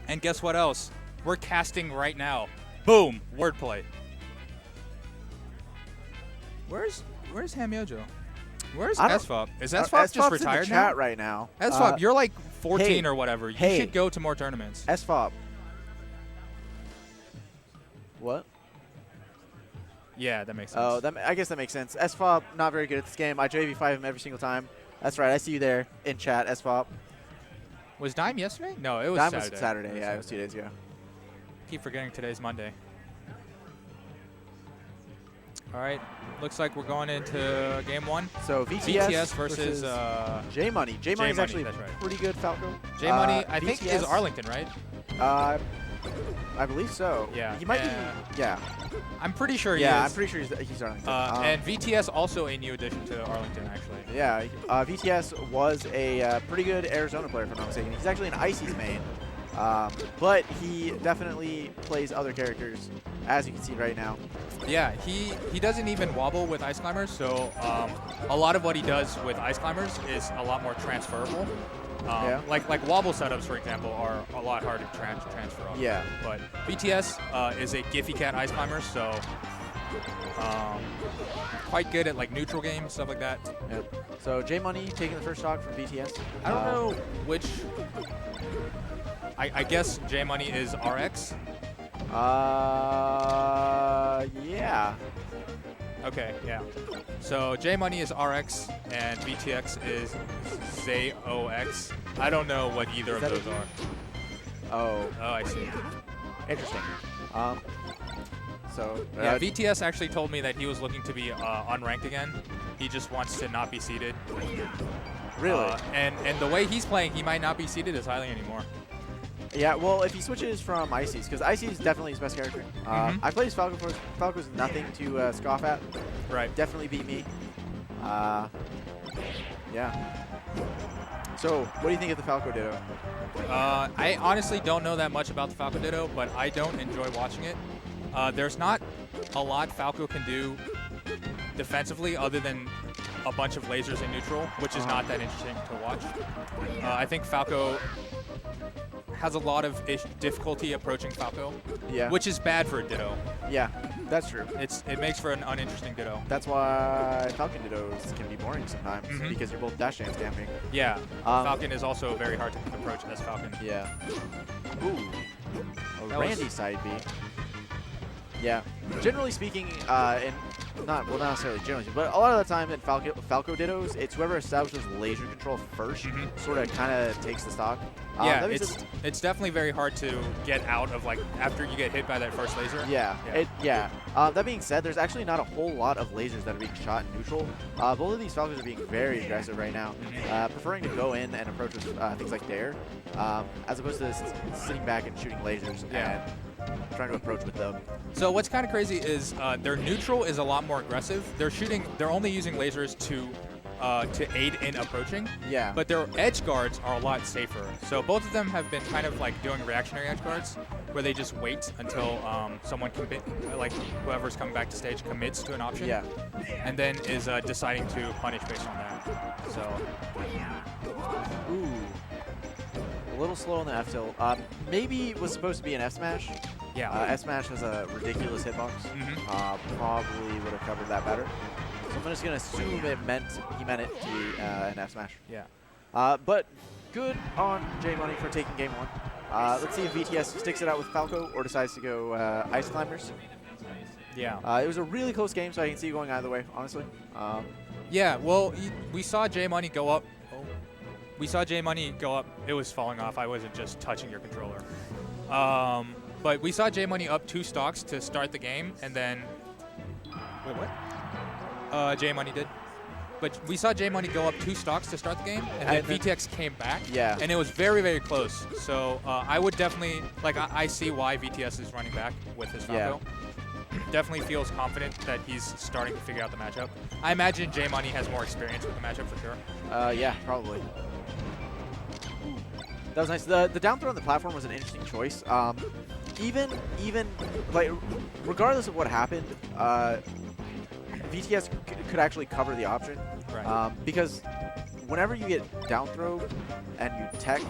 And guess what else? We're casting right now. Boom! Wordplay. Where's Hamyojo? Where's SFOP? Is SFOP just retired in the chat now? right now. SFOP, you're like 14 hey, or whatever. You should go to more tournaments. SFOP. What? Yeah, that makes sense. Oh, I guess that makes sense. SFOP, not very good at this game. I JV5 him every single time. That's right. I see you there in chat, SFOP. Was Dime yesterday? No, it was Dime Saturday. was Saturday. Yeah, it was 2 days ago. Keep forgetting today's Monday. All right, looks like we're going into game 1. So VTS versus J Money. J Money's actually that's right. pretty good, Falco. J Money, I think, is Arlington, right? I believe so. Yeah. He might be. Yeah. I'm pretty sure he is. Yeah, I'm pretty sure he's Arlington. And VTS also a new addition to Arlington, actually. Yeah, VTS was a pretty good Arizona player, if I'm not mistaken. He's actually an Icy's main. But he definitely plays other characters, as you can see right now. Yeah, he doesn't even wobble with Ice Climbers, so a lot of what he does with Ice Climbers is a lot more transferable. Like wobble setups, for example, are a lot harder to transfer off. Yeah. But VTS is a Giphy Cat Ice Climber, so quite good at like neutral games, stuff like that. Yeah. So J Money taking the first stock from VTS. I don't know which. I guess J Money is RX. Yeah. Okay, yeah. So J Money is RX and VTX is ZOX. I don't know what either of those are. Oh, I see. Interesting. So yeah, VTS actually told me that he was looking to be unranked again. He just wants to not be seeded. Really? And the way he's playing, he might not be seeded as highly anymore. Yeah, well, if he switches from Icy's, because Icy is definitely his best character. I played as Falco first. Falco's nothing to scoff at. Right. Definitely beat me. Yeah. So, what do you think of the Falco Ditto? I honestly don't know that much about the Falco Ditto, but I don't enjoy watching it. There's not a lot Falco can do defensively other than a bunch of lasers in neutral, which is not that interesting to watch. I think Falco has a lot of difficulty approaching Falco, which is bad for a Ditto. Yeah, that's true. It makes for an uninteresting Ditto. That's why Falcon Dittos can be boring sometimes, because you're both dash dance camping. Yeah, Falcon is also very hard to approach as Falcon. Yeah. Ooh, a Randy side B. Yeah, generally speaking, not necessarily generally, but a lot of the time in Falco Dittos, it's whoever establishes laser control first, sort of kind of takes the stock. Yeah, it's definitely very hard to get out of, like, after you get hit by that first laser. Yeah. That being said, there's actually not a whole lot of lasers that are being shot in neutral. Both of these Falcons are being very aggressive right now, preferring to go in and approach with things like Dare, as opposed to sitting back and shooting lasers and trying to approach with them. So what's kind of crazy is their neutral is a lot more aggressive. They're only using lasers to aid in approaching. Yeah. But their edge guards are a lot safer. So both of them have been kind of like doing reactionary edge guards, where they just wait until someone like whoever's coming back to stage commits to an option. Yeah. And then is deciding to punish based on that. So. Ooh. A little slow on the F tilt. Maybe it was supposed to be an F smash. Yeah. F smash has a ridiculous hitbox. Probably would have covered that better. So I'm just gonna assume he meant it to be an F smash. Yeah. But good on J Money for taking game 1. Let's see if VTS sticks it out with Falco or decides to go Ice Climbers. Yeah. It was a really close game, so I can see it going either way, honestly. Yeah. Well, we saw J Money go up. We saw J Money go up. It was falling off. I wasn't just touching your controller. But we saw J Money up 2 stocks to start the game, and then. Wait, what? J Money did. But we saw J Money go up 2 stocks to start the game, and then VTX came back. Yeah. And it was very, very close. So I would definitely, like, I see why VTS is running back with his Falco. Yeah. Definitely feels confident that he's starting to figure out the matchup. I imagine J Money has more experience with the matchup for sure. Yeah, probably. That was nice. The down throw on the platform was an interesting choice. Even like, regardless of what happened, VTS could actually cover the option. Right. Because whenever you get down throw and you tech,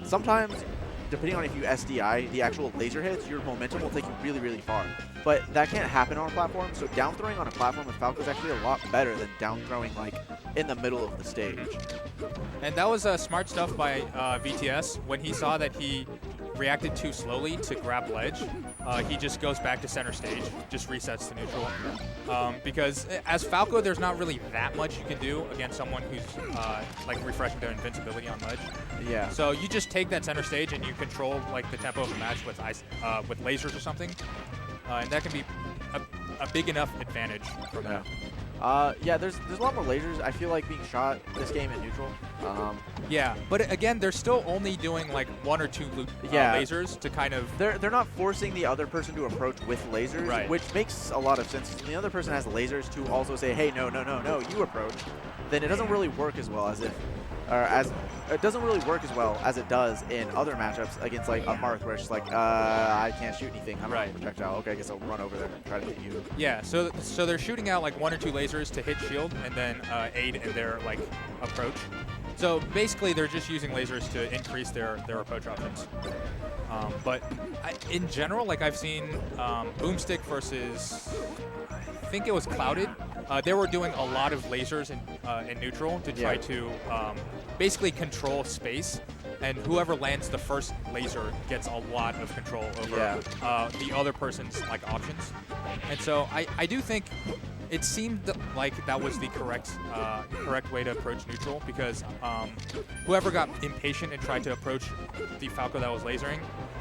sometimes depending on if you SDI the actual laser hits, your momentum will take you really, really far. But that can't happen on a platform, so down throwing on a platform with Falco is actually a lot better than down throwing like in the middle of the stage. And that was smart stuff by VTS. When he saw that he reacted too slowly to grab ledge, he just goes back to center stage, just resets to neutral. Because as Falco, there's not really that much you can do against someone who's like refreshing their invincibility on ledge. Yeah. So you just take that center stage and you control like the tempo of the match with with lasers or something, and that can be a big enough advantage from that. Yeah, there's a lot more lasers. I feel like being shot this game in neutral. Yeah, but again, they're still only doing like 1 or 2 lasers to kind of. They're not forcing the other person to approach with lasers, right, which makes a lot of sense. When the other person has lasers to also say, hey, no, you approach, then it doesn't really work as well as if, it doesn't really work as well as it does in other matchups against like a Marth, where it's just like, I can't shoot anything. I'm right. Projectile. Okay, I guess I'll run over there and try to hit you. Yeah, so they're shooting out like 1 or 2 lasers to hit shield and then aid in their like approach. So basically, they're just using lasers to increase their approach options. But in general, like I've seen Boomstick versus, I think it was Clouded. They were doing a lot of lasers in neutral to try to basically control space, and whoever lands the first laser gets a lot of control over the other person's like options. And so I do think it seemed like that was the correct way to approach neutral, because whoever got impatient and tried to approach the Falco that was lasering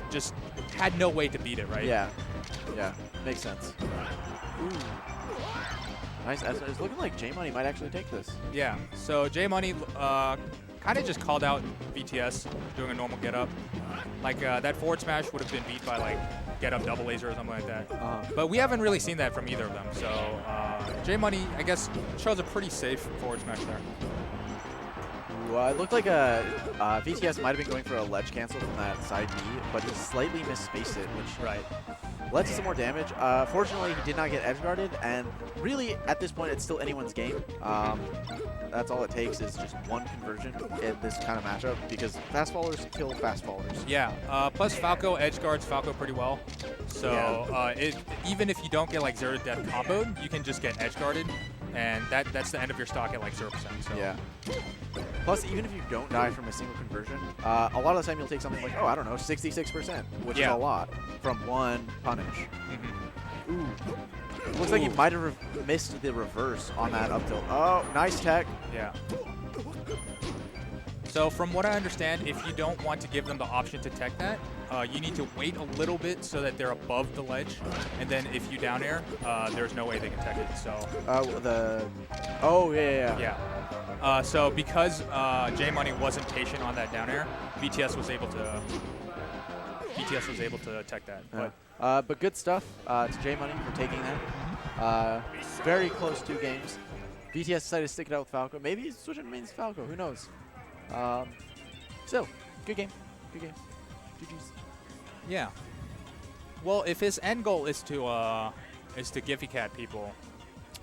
just had no way to beat it, right? Yeah, makes sense. Ooh. Nice. It's looking like J-Money might actually take this. Yeah, so J-Money kind of just called out VTS doing a normal get-up. Like, that forward smash would have been beat by, like, get-up double laser or something like that. But we haven't really seen that from either of them. So J-Money, I guess, shows a pretty safe forward smash there. It looked like VTS might have been going for a ledge cancel from that side B, but he slightly misspaced it, which led to some more damage. Fortunately, he did not get edge guarded, and really, at this point, it's still anyone's game. That's all it takes is just one conversion in this kind of matchup, because fast fallers kill fast fallers. Yeah, plus Falco edge guards Falco pretty well. So even if you don't get like 0 to death comboed, you can just get edge guarded, and that's the end of your stock at like 0%. So. Yeah. Plus, even if you don't die from a single conversion, a lot of the time you'll take something like, oh, I don't know, 66%, which is a lot from one punish. Ooh. Looks like you might have missed the reverse on that up tilt. Oh, nice tech. Yeah. So from what I understand, if you don't want to give them the option to tech that, you need to wait a little bit so that they're above the ledge, and then if you down air, there's no way they can tech it. So. So because J-Money wasn't patient on that down air, VTS was able to tech that. But good stuff to J-Money for taking that. Very close 2 games. VTS decided to stick it out with Falco. Maybe he's switching mains to Falco. Who knows? Still, good game. Good game. GG's. Yeah. Well, if his end goal is to Giphy Cat people,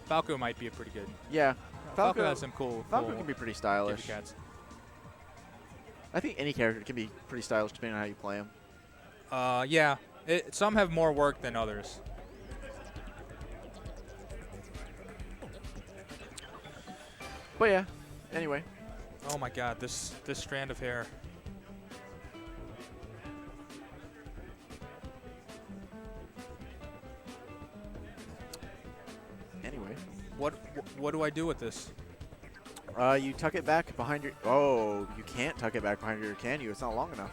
Falco might be a pretty good. Yeah. Falco has some cool. Falco can be pretty stylish. Giphy Cats. I think any character can be pretty stylish depending on how you play him. Yeah. Some have more work than others. But yeah. Anyway. Oh my God! This strand of hair. Anyway. What do I do with this? You tuck it back behind your. Oh, you can't tuck it back behind your. Can you? It's not long enough.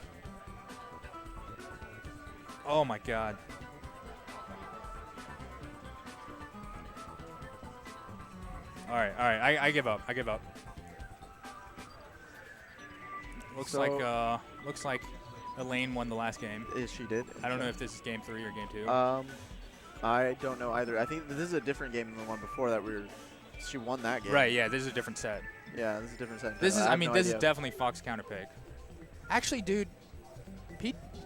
Oh my God. All right. I give up. Looks like Elaine won the last game. She did. I don't know if this is game 3 or game 2. I don't know either. I think this is a different game than the one before that she won that game. Right, yeah, this is a different set. Yeah, this is a different set. This is definitely Fox counterpick. Actually, dude,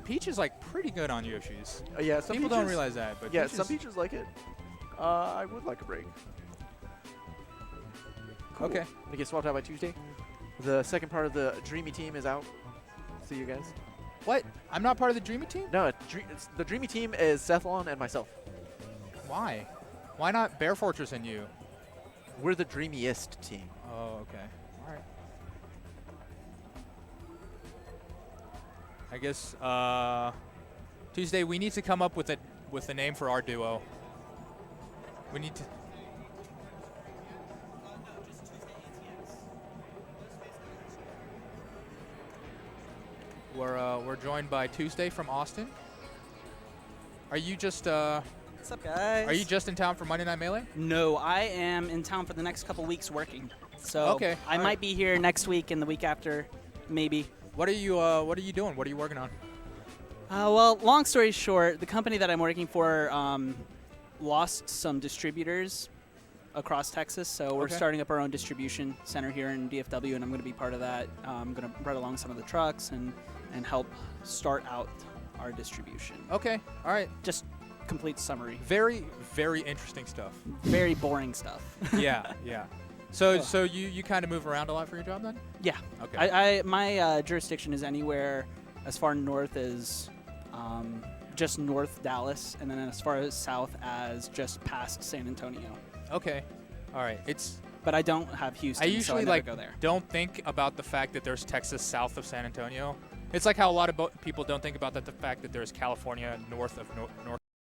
Peach is like pretty good on Yoshi's. Yeah, some people don't realize that, but yeah, some Peaches like it. I would like a break. Cool. Okay. We get swapped out by Tuesday. The second part of the Dreamy team is out. See you guys. What? I'm not part of the Dreamy team? No, the Dreamy team is Sethlon and myself. Why? Why not Bear Fortress and you? We're the dreamiest team. Oh, okay. All right. I guess Tuesday we need to come up with a name for our duo. We need to. We're joined by Tuesday from Austin. Are you just What's up, guys? Are you just in town for Monday Night Melee? No, I am in town for the next couple weeks working. So Okay, I might be here next week and the week after, maybe. What are you doing? What are you working on? Well, long story short, the company that I'm working for lost some distributors across Texas, so we're Okay. starting up our own distribution center here in DFW, and I'm going to be part of that. I'm going to ride along some of the trucks and help start out our distribution. Okay. All right. Just complete summary. Very, very interesting stuff. Very boring stuff. Yeah, yeah. So you kind of move around a lot for your job then? Yeah. Okay. My jurisdiction is anywhere as far north as just north Dallas, and then as far as south as just past San Antonio. Okay. All right. But I don't have Houston, I so usually never like go there. don't think about the fact that there's Texas south of San Antonio. It's like how a lot of people don't think about the fact that there's California north of North